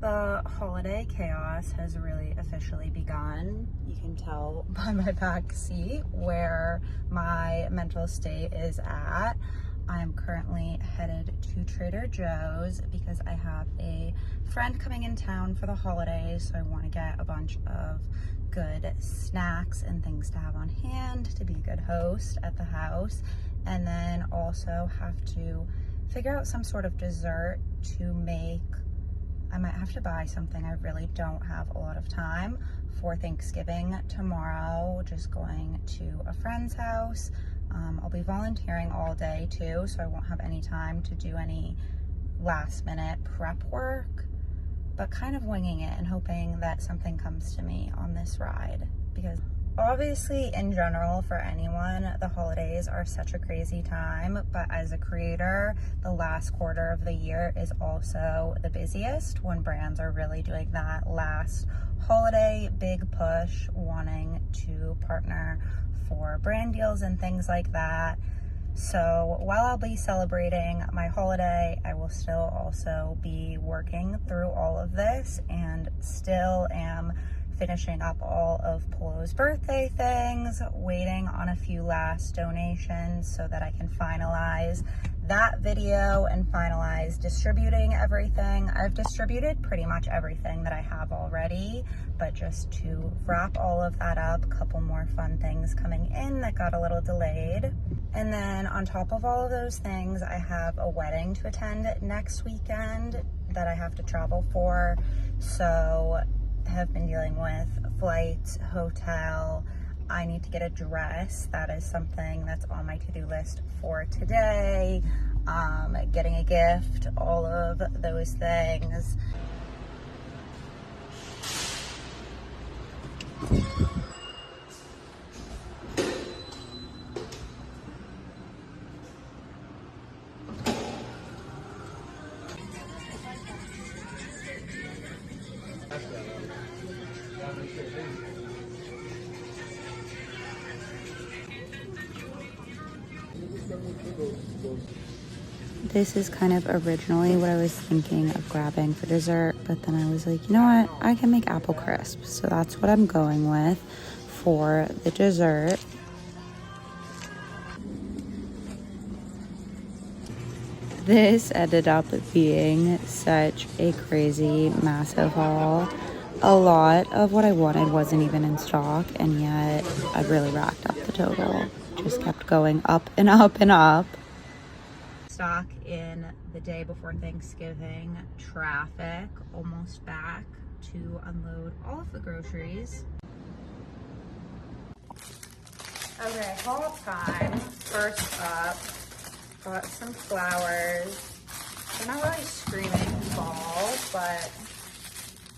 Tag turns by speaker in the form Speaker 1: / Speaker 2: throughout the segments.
Speaker 1: The holiday chaos has really officially begun. You can tell by my back seat where my mental state is at. I'm currently headed to Trader Joe's because I have a friend coming in town for the holidays, so I want to get a bunch of good snacks and things to have on hand to be a good host at the house, and then also have to figure out some sort of dessert to make. I might have to buy something. I really don't have a lot of time for Thanksgiving tomorrow, just going to a friend's house. I'll be volunteering all day too, so I won't have any time to do any last minute prep work, but kind of winging it and hoping that something comes to me on this ride, because obviously in general for anyone, the holidays are such a crazy time, but as a creator, the last quarter of the year is also the busiest when brands are really doing that last holiday big push, wanting to partner for brand deals and things like that. So while I'll be celebrating my holiday, I will still also be working through all of this, and still am finishing up all of Polo's birthday things, waiting on a few last donations so that I can finalize that video and finalize distributing everything. I've distributed pretty much everything that I have already, but just to wrap all of that up, a couple more fun things coming in that got a little delayed. And then on top of all of those things, I have a wedding to attend next weekend that I have to travel for. So have been dealing with flights, hotel. I need to get a dress. That is something that's on my to-do list for today. Getting a gift, all of those things. This is kind of originally what I was thinking of grabbing for dessert, but then I was like, you know what, I can make apple crisp. So that's what I'm going with for the dessert. This ended up being such a crazy, massive haul. A lot of what I wanted wasn't even in stock, and yet I really racked up the total. Just kept going up and up and up. Stock in the day before Thanksgiving, traffic, almost back to unload all of the groceries. Okay, haul time. First up, got some flowers. They're not really screaming fall, but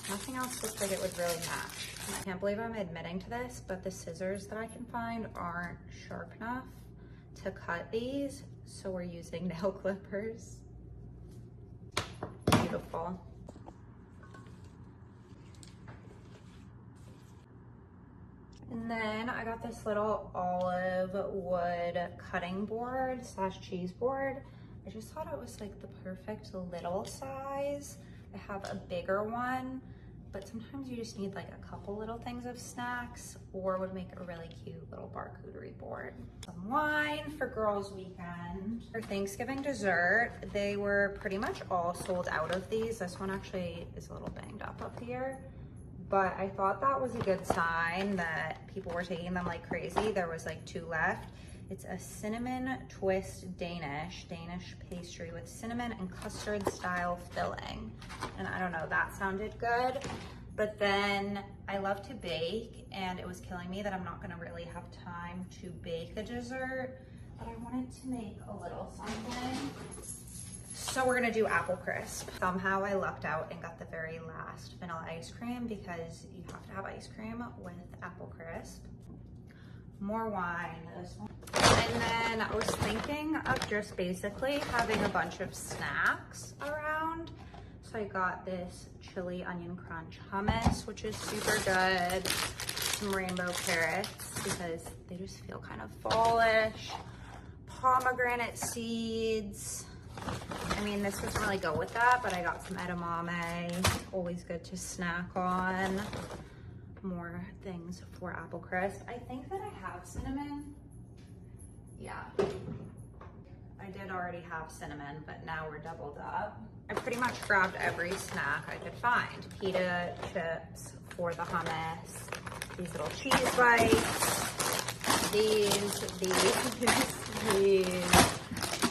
Speaker 1: nothing else looks like it would really match. I can't believe I'm admitting to this, but the scissors that I can find aren't sharp enough to cut these, so we're using nail clippers. Beautiful. And then I got this little olive wood cutting board slash cheese board. I just thought it was like the perfect little size. I have a bigger one, but sometimes you just need like a couple little things of snacks, or would make a really cute little charcuterie board. Some wine for girls' weekend. For Thanksgiving dessert, they were pretty much all sold out of these. This one actually is a little banged up here, but I thought that was a good sign that people were taking them like crazy. There was like 2 left. It's a cinnamon twist Danish pastry with cinnamon and custard style filling. And I don't know, that sounded good. But then I love to bake, and it was killing me that I'm not gonna really have time to bake the dessert, but I wanted to make a little something. So we're gonna do apple crisp. Somehow I lucked out and got the very last vanilla ice cream, because you have to have ice cream with apple crisp. More wine. And then I was thinking of just basically having a bunch of snacks around. So I got this chili onion crunch hummus, which is super good. Some rainbow carrots, because they just feel kind of fallish. Pomegranate seeds. I mean, this doesn't really go with that, but I got some edamame, always good to snack on. More things for apple crisp. I think that I have cinnamon. Yeah. I did already have cinnamon, but now we're doubled up. I pretty much grabbed every snack I could find. Pita chips for the hummus, these little cheese bites, these,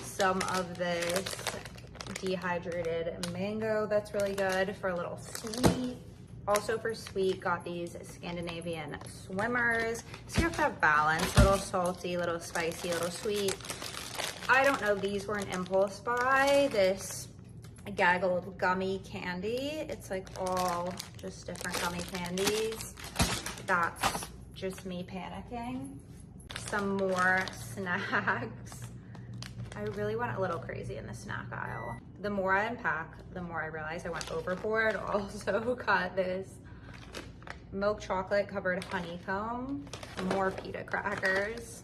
Speaker 1: some of this dehydrated mango that's really good for a little sweet. Also for sweet, got these Scandinavian swimmers. So you have to have balance, a little salty, a little spicy, a little sweet. I don't know, these were an impulse buy. This gaggled gummy candy. It's like all just different gummy candies. That's just me panicking. Some more snacks. I really went a little crazy in the snack aisle. The more I unpack, the more I realize I went overboard. Also got this milk chocolate covered honeycomb, more pita crackers.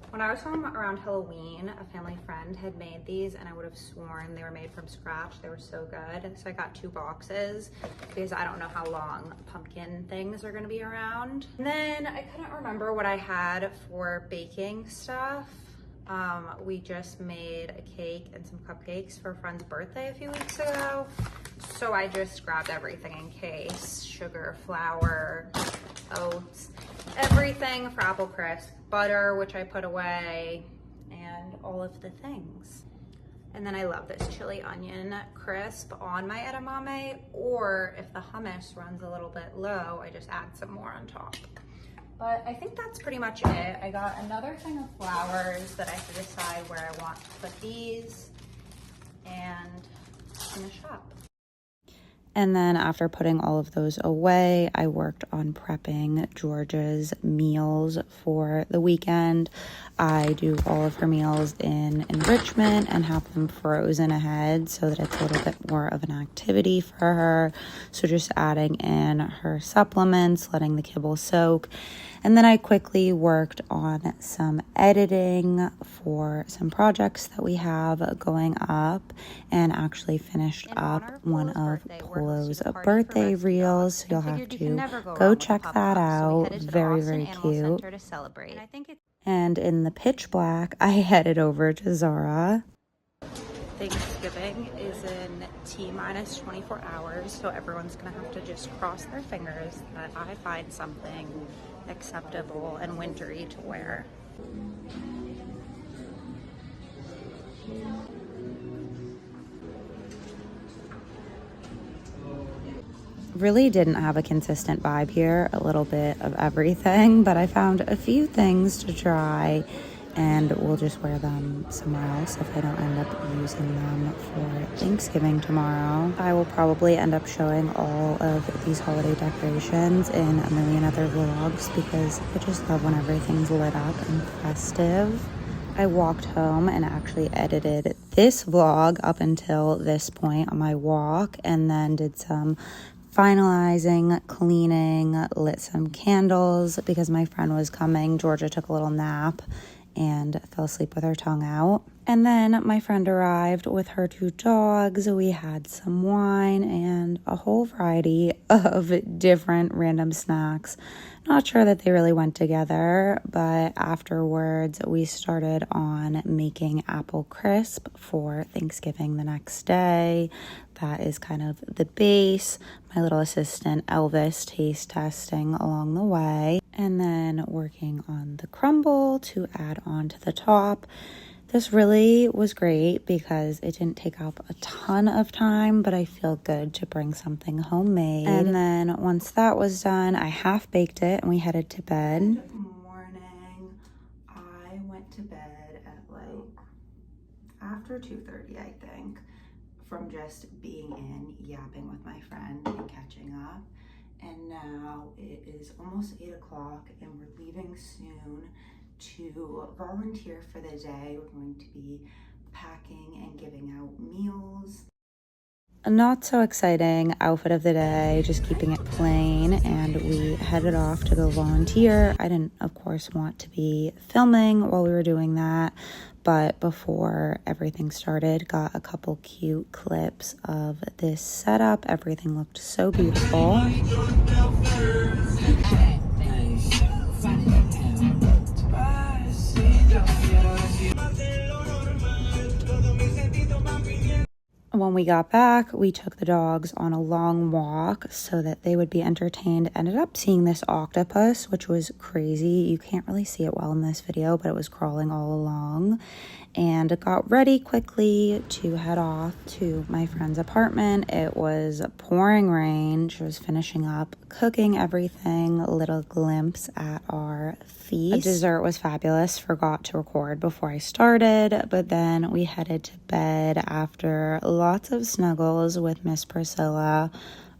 Speaker 1: When I was home around Halloween, a family friend had made these and I would have sworn they were made from scratch. They were so good. So I got 2 boxes because I don't know how long pumpkin things are gonna be around. And then I couldn't remember what I had for baking stuff. We just made a cake and some cupcakes for a friend's birthday a few weeks ago. So I just grabbed everything in case, sugar, flour, oats, everything for apple crisp, butter, which I put away, and all of the things. And then I love this chili onion crisp on my edamame, or if the hummus runs a little bit low, I just add some more on top. But I think that's pretty much it. I got another thing of flowers that I have to decide where I want to put these and finish up. And then after putting all of those away, I worked on prepping Georgia's meals for the weekend. I do all of her meals in enrichment and have them frozen ahead so that it's a little bit more of an activity for her. So just adding in her supplements, letting the kibble soak. And then I quickly worked on some editing for some projects that we have going up and actually finished up one of Polo's birthday reels. So you'll have to go check that out. Very, very cute. And in the pitch black, I headed over to Zara. Thanksgiving is in T-minus 24 hours, so everyone's gonna have to just cross their fingers that I find something acceptable and wintry to wear. Really didn't have a consistent vibe here, a little bit of everything, but I found a few things to try and we'll just wear them somewhere else if I don't end up using them for Thanksgiving tomorrow. I will probably end up showing all of these holiday decorations in a million other vlogs because I just love when everything's lit up and festive. I walked home and actually edited this vlog up until this point on my walk and then did some finalizing, cleaning, lit some candles because my friend was coming. Georgia took a little nap and fell asleep with her tongue out. And then my friend arrived with her 2 dogs. We had some wine and a whole variety of different random snacks. Not sure that they really went together, but afterwards we started on making apple crisp for Thanksgiving the next day. That is kind of the base. My little assistant Elvis taste testing along the way. And then working on the crumble to add on to the top. This really was great because it didn't take up a ton of time, but I feel good to bring something homemade. And then once that was done, I half baked it and we headed to bed. Good morning. I went to bed at like after 2:30, I think, from just being in, yapping with my friend and catching up. And now it is almost 8 o'clock and we're leaving soon to volunteer for the day. We're going to be packing and giving out meals. A not so exciting outfit of the day, just keeping it plain, and we headed off to go volunteer. I didn't, of course, want to be filming while we were doing that, but before everything started, got a couple cute clips of this setup. Everything looked so beautiful. When we got back, we took the dogs on a long walk so that they would be entertained. Ended up seeing this octopus, which was crazy. You can't really see it well in this video, but it was crawling all along. And got ready quickly to head off to my friend's apartment. It was pouring rain. She was finishing up cooking everything. A little glimpse at our feast. The dessert was fabulous. Forgot to record before I started, but then we headed to bed after lots of snuggles with Miss Priscilla.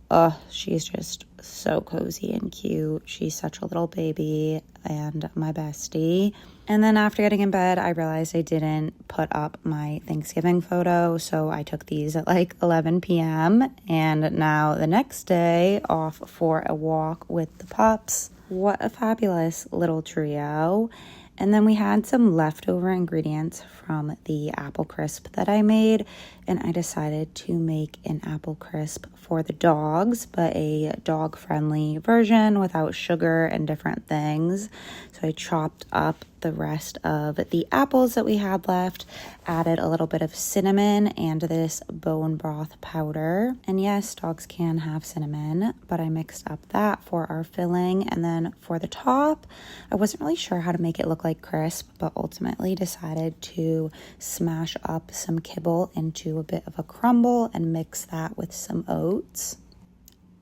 Speaker 1: Oh, she's just so cozy and cute. She's such a little baby and my bestie. And then after getting in bed, I realized I didn't put up my Thanksgiving photo, so I took these at like 11 p.m. And now the next day, off for a walk with the pups. What a fabulous little trio. And then we had some leftover ingredients from the apple crisp that I made, and I decided to make an apple crisp for the dogs, but a dog-friendly version without sugar and different things. So I chopped up the rest of the apples that we had left, added a little bit of cinnamon and this bone broth powder. And yes, dogs can have cinnamon, but I mixed up that for our filling. And then for the top, I wasn't really sure how to make it look like crisp, but ultimately decided to smash up some kibble into a bit of a crumble and mix that with some oats.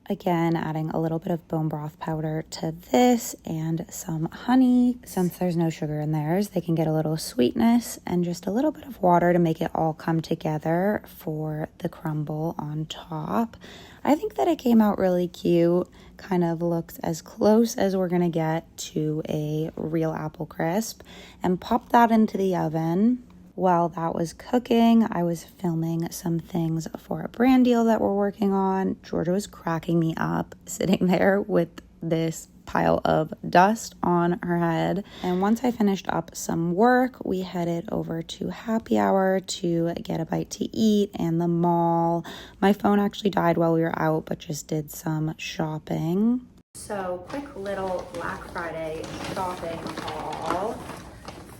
Speaker 1: Again, adding a little bit of bone broth powder to this and some honey. Since there's no sugar in theirs, they can get a little sweetness, and just a little bit of water to make it all come together for the crumble on top. I think that it came out really cute. Kind of looks as close as we're gonna get to a real apple crisp, and pop that into the oven. While that was cooking, I was filming some things for a brand deal that we're working on. Georgia was cracking me up sitting there with this pile of dust on her head. And once I finished up some work, we headed over to happy hour to get a bite to eat and the mall. My phone actually died while we were out, but just did some shopping. So quick little Black Friday shopping haul.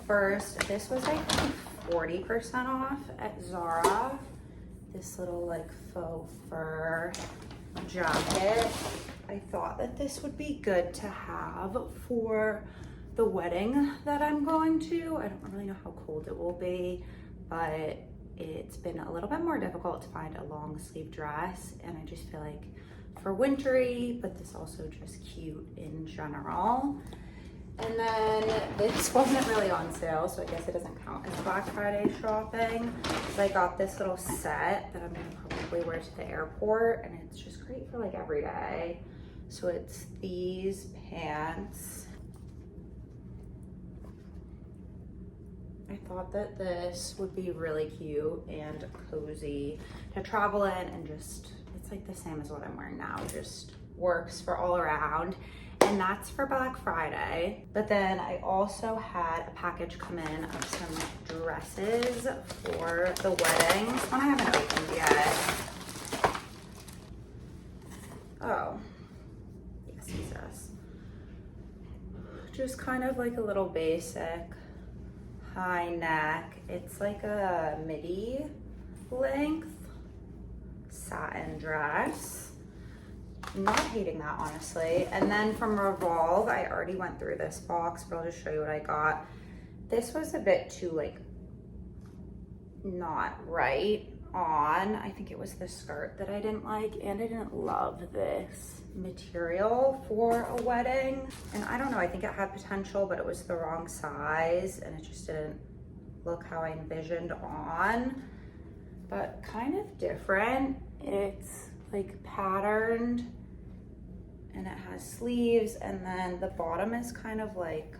Speaker 1: First, this was like 40% off at Zara. This little like faux fur jacket. I thought that this would be good to have for the wedding that I'm going to. I don't really know how cold it will be, but it's been a little bit more difficult to find a long sleeve dress, and I just feel like for wintry, but this also just cute in general. And then this wasn't really on sale, so I guess it doesn't count as Black Friday shopping. But I got this little set that I'm gonna probably wear to the airport, and it's just great for like every day. So it's these pants. I thought that this would be really cute and cozy to travel in, and just, it's like the same as what I'm wearing now, just works for all around. And that's for Black Friday. But then I also had a package come in of some dresses for the wedding. This one I haven't opened yet. Oh, yes, Jesus. Just kind of like a little basic high neck. It's like a midi length satin dress. Not hating that, honestly. And then from Revolve, I already went through this box, but I'll just show you what I got. This was a bit too like not right on. I think it was the skirt that I didn't like, and I didn't love this material for a wedding. And I don't know, I think it had potential, but it was the wrong size, and it just didn't look how I envisioned on. But kind of different. It's like patterned, and it has sleeves, and then the bottom is kind of like,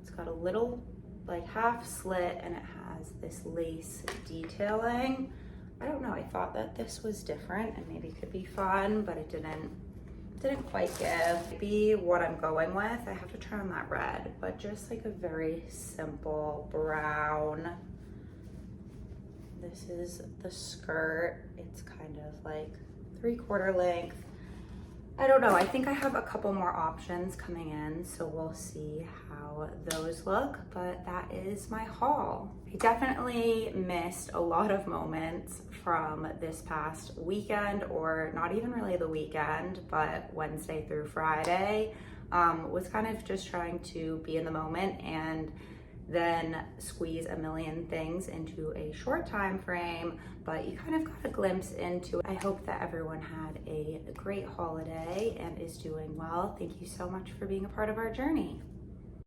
Speaker 1: it's got a little like half slit, and it has this lace detailing. I don't know, I thought that this was different and maybe could be fun, but it didn't quite give. Maybe what I'm going with, I have to try on that red, but just like a very simple brown. This is the skirt. It's kind of like 3/4 length. I don't know, I think I have a couple more options coming in, so we'll see how those look, but that is my haul. I definitely missed a lot of moments from this past weekend, or not even really the weekend, but Wednesday through Friday. Was kind of just trying to be in the moment and then squeeze a million things into a short time frame, but you kind of got a glimpse into it. I hope that everyone had a great holiday and is doing well. Thank you so much for being a part of our journey.